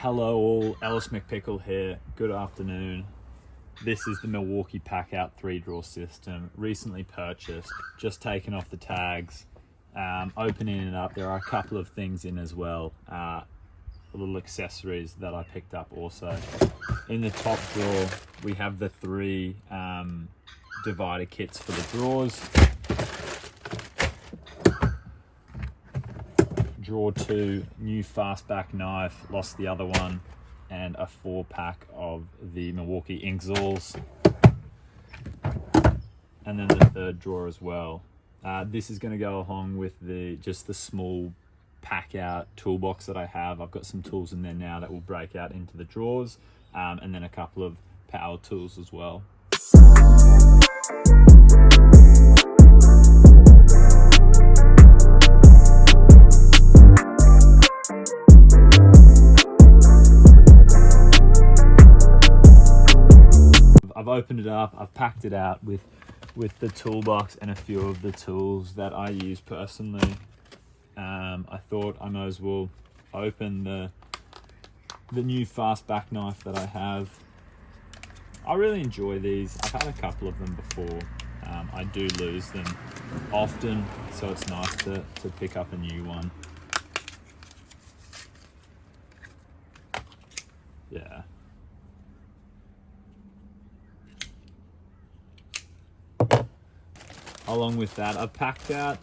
Hello all, Ellis McPickle here. Good afternoon. This is the Milwaukee Packout 3-drawer system, recently purchased, just taken off the tags. Opening it up, there are a couple of things in as well, little accessories that I picked up also. In the top drawer, we have the 3 divider kits for the drawers. Drawer 2, new fastback knife, lost the other one, and a 4-pack of the Milwaukee Inksauls. And then the 3rd drawer as well. This is going to go along with just the small Packout toolbox that I have. I've got some tools in there now that will break out into the drawers, and then a couple of power tools as well. I've opened it up, I've packed it out with the toolbox and a few of the tools that I use personally. I thought I might as well open the new fastback knife that I have. I really enjoy these. I've had a couple of them before. I do lose them often, so it's nice to pick up a new one. Yeah. Along with that, I've packed out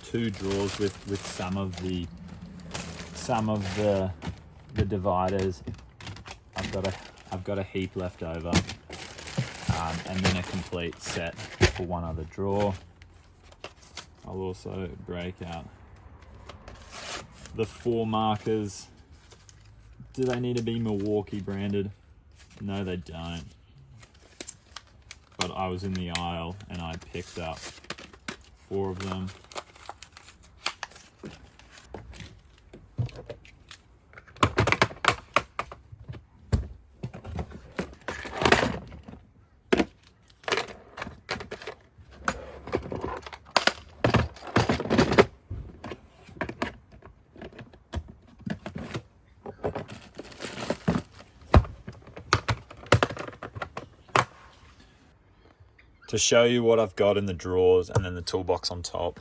2 drawers with some of the dividers. I've got a heap left over, and then a complete set for one other drawer. I'll also break out the 4 markers. Do they need to be Milwaukee branded? No, they don't. But I was in the aisle and I picked up 4 of them. To show you what I've got in the drawers and then the toolbox on top.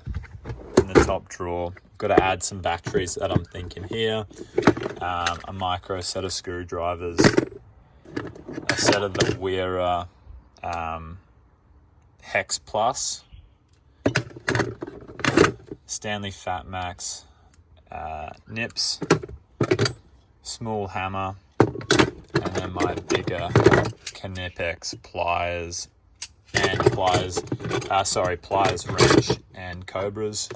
In the top drawer, I've got to add some batteries that I'm thinking here. A micro set of screwdrivers, a set of the Weira Hex Plus, Stanley Fat Max nips, small hammer, and then my bigger Knipex pliers. And pliers wrench and cobras.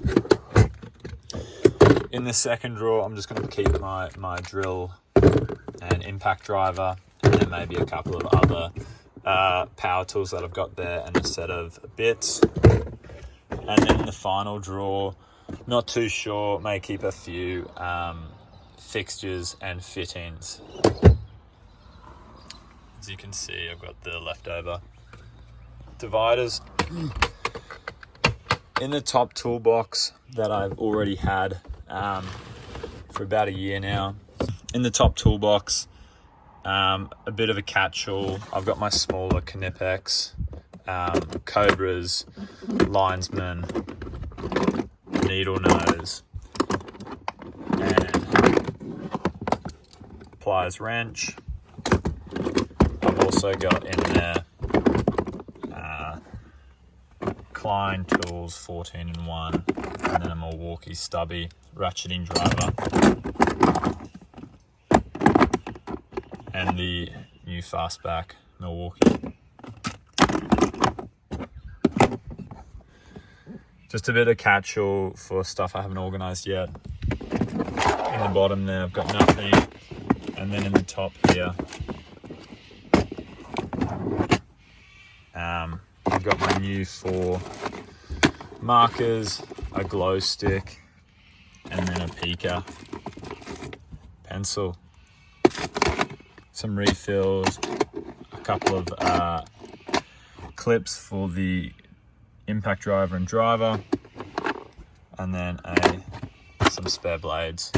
In the second drawer, I'm just going to keep my drill and impact driver, and then maybe a couple of other power tools that I've got there, and a set of bits. And then in the final drawer, not too sure, may keep a few fixtures and fittings. As you can see, I've got the leftover dividers. In the top toolbox that I've already had for about a year now, in the top toolbox, a bit of a catch-all. I've got my smaller Knipex, cobras, linesman, needle nose, and pliers wrench. I've also got in there Klein Tools 14-in-1, and then a Milwaukee stubby ratcheting driver, and the new fastback Milwaukee. Just a bit of catch-all for stuff I haven't organised yet. In the bottom there, I've got nothing, and then in the top here, I've got my new 4 markers, a glow stick, and then a pica pencil, some refills, a couple of clips for the impact driver and driver, and then some spare blades.